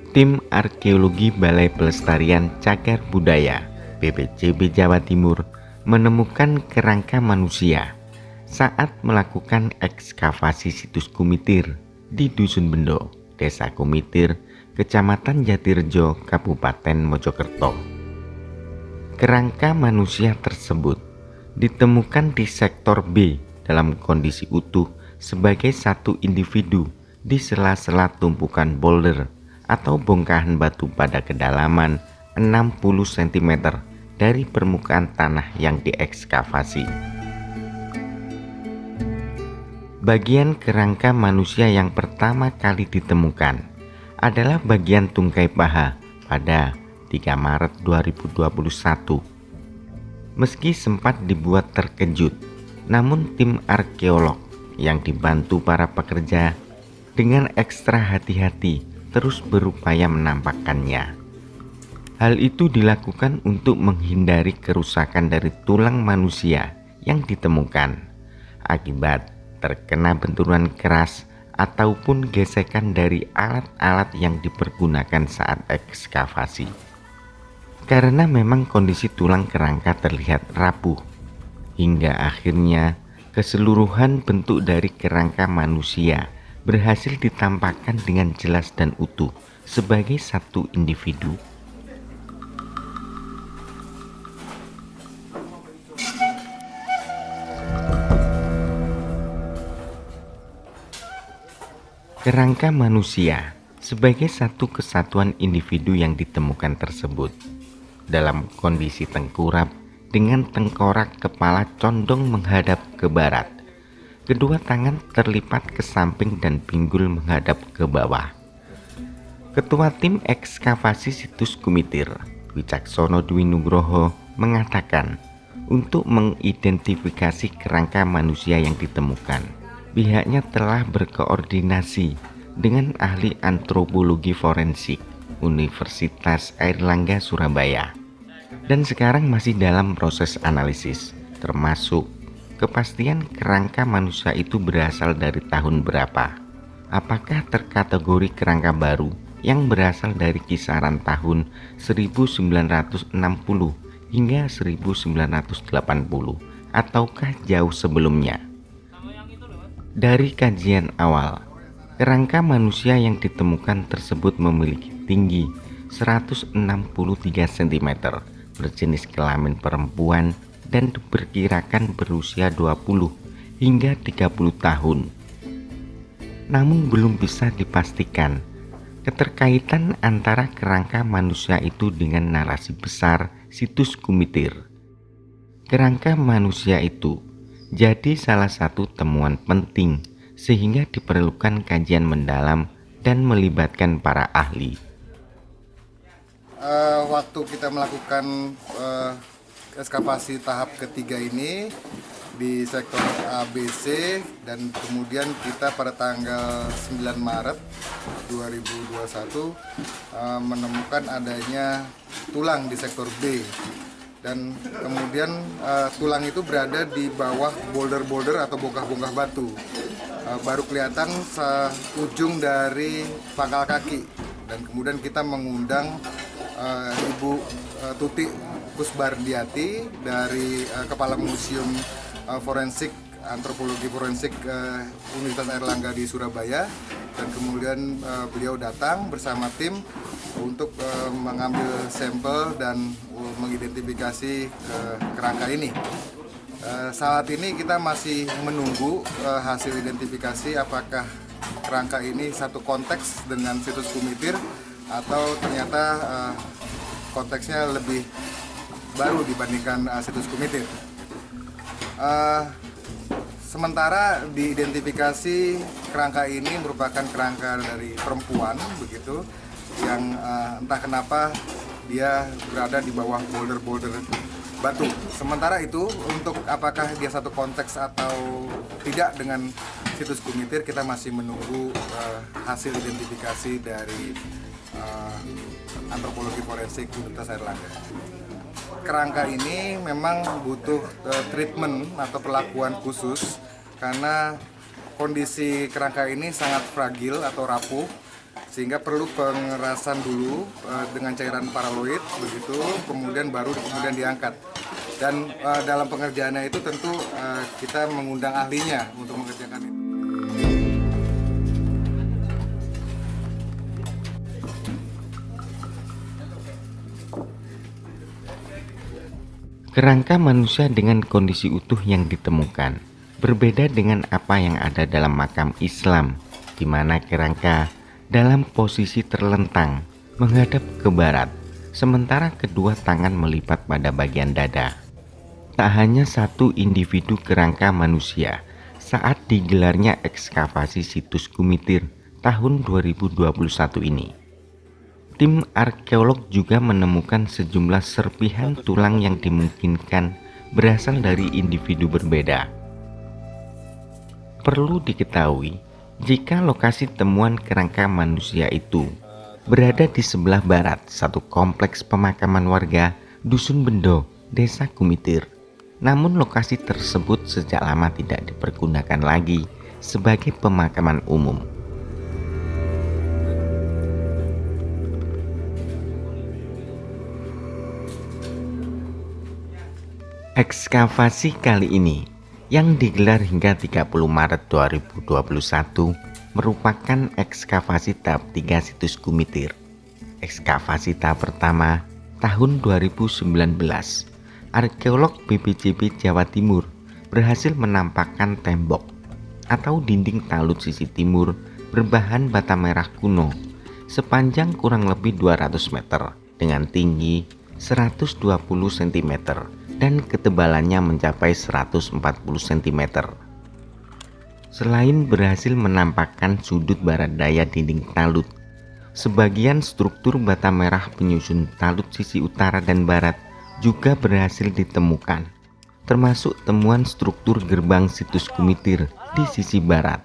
Tim Arkeologi Balai Pelestarian Cagar Budaya BPCB Jawa Timur menemukan kerangka manusia saat melakukan ekskavasi situs Kumitir di Dusun Bendo, Desa Kumitir, Kecamatan Jatirejo, Kabupaten Mojokerto. Kerangka manusia tersebut ditemukan di sektor B dalam kondisi utuh sebagai satu individu di sela-sela tumpukan boulder atau bongkahan batu pada kedalaman 60 cm dari permukaan tanah yang diekskavasi. Bagian kerangka manusia yang pertama kali ditemukan adalah bagian tungkai paha pada 3 Maret 2021. Meski sempat dibuat terkejut, namun tim arkeolog yang dibantu para pekerja dengan ekstra hati-hati terus berupaya menampakkannya. Hal itu dilakukan untuk menghindari kerusakan dari tulang manusia yang ditemukan akibat terkena benturan keras ataupun gesekan dari alat-alat yang dipergunakan saat ekskavasi. Karena memang kondisi tulang kerangka terlihat rapuh, hingga akhirnya keseluruhan bentuk dari kerangka manusia berhasil ditampakkan dengan jelas dan utuh sebagai satu individu. Kerangka manusia sebagai satu kesatuan individu yang ditemukan tersebut dalam kondisi tengkurap dengan tengkorak kepala condong menghadap ke barat. Kedua tangan terlipat ke samping dan pinggul menghadap ke bawah. Ketua tim ekskavasi situs Kumitir, Wicaksono Dwi Nugroho, mengatakan untuk mengidentifikasi kerangka manusia yang ditemukan, pihaknya telah berkoordinasi dengan ahli antropologi forensik Universitas Airlangga Surabaya dan sekarang masih dalam proses analisis, termasuk kepastian kerangka manusia itu berasal dari tahun berapa. Apakah terkategori kerangka baru yang berasal dari kisaran tahun 1960 hingga 1980 ataukah jauh sebelumnya? Dari kajian awal, kerangka manusia yang ditemukan tersebut memiliki tinggi 163 cm, berjenis kelamin perempuan dan diperkirakan berusia 20 hingga 30 tahun. Namun belum bisa dipastikan keterkaitan antara kerangka manusia itu dengan narasi besar situs Kumitir. Kerangka manusia itu jadi salah satu temuan penting sehingga diperlukan kajian mendalam dan melibatkan para ahli. Waktu kita melakukan ekskavasi tahap ketiga ini di sektor ABC dan kemudian kita pada tanggal 9 Maret 2021 menemukan adanya tulang di sektor B dan kemudian tulang itu berada di bawah boulder-boulder atau bongkah-bongkah batu. Baru kelihatan ujung dari pangkal kaki dan kemudian kita mengundang Ibu Tuti Kusbardiati dari Kepala Museum Forensik Antropologi Forensik Universitas Airlangga di Surabaya dan kemudian beliau datang bersama tim untuk mengambil sampel dan mengidentifikasi kerangka ini. Saat ini kita masih menunggu hasil identifikasi apakah kerangka ini satu konteks dengan situs Kumitir atau ternyata konteksnya lebih baru dibandingkan situs Kumitir. Sementara diidentifikasi kerangka ini merupakan kerangka dari perempuan begitu yang entah kenapa dia berada di bawah boulder-boulder batu. Sementara itu untuk apakah dia satu konteks atau tidak dengan situs Kumitir kita masih menunggu hasil identifikasi dari antropologi forensik Universitas Airlangga. Kerangka ini memang butuh treatment atau perlakuan khusus karena kondisi kerangka ini sangat fragil atau rapuh sehingga perlu pengerasan dulu dengan cairan paraloid begitu, kemudian diangkat. Dan dalam pengerjaannya itu tentu kita mengundang ahlinya untuk mengerjakan itu. Kerangka manusia dengan kondisi utuh yang ditemukan berbeda dengan apa yang ada dalam makam Islam, di mana kerangka dalam posisi terlentang menghadap ke barat, sementara kedua tangan melipat pada bagian dada. Tak hanya satu individu kerangka manusia saat digelarnya ekskavasi situs Gumitir tahun 2021 ini. Tim arkeolog juga menemukan sejumlah serpihan tulang yang dimungkinkan berasal dari individu berbeda. Perlu diketahui, jika lokasi temuan kerangka manusia itu berada di sebelah barat satu kompleks pemakaman warga Dusun Bendo, Desa Gumitir. Namun lokasi tersebut sejak lama tidak dipergunakan lagi sebagai pemakaman umum. Ekskavasi kali ini yang digelar hingga 30 Maret 2021 merupakan ekskavasi tahap 3 situs Gumitir. Ekskavasi tahap pertama tahun 2019, arkeolog BPJB Jawa Timur berhasil menampakkan tembok atau dinding talut sisi timur berbahan bata merah kuno sepanjang kurang lebih 200 meter dengan tinggi 120 cm dan ketebalannya mencapai 140 cm. Selain berhasil menampakkan sudut barat daya dinding talut, sebagian struktur bata merah penyusun talut sisi utara dan barat juga berhasil ditemukan, termasuk temuan struktur gerbang situs Gumitir di sisi barat.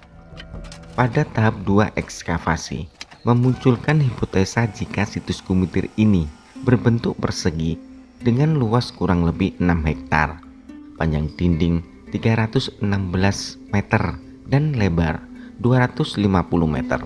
Pada tahap 2 ekskavasi, memunculkan hipotesa jika situs Gumitir ini berbentuk persegi dengan luas kurang lebih 6 hektar, panjang dinding 316 meter dan lebar 250 meter.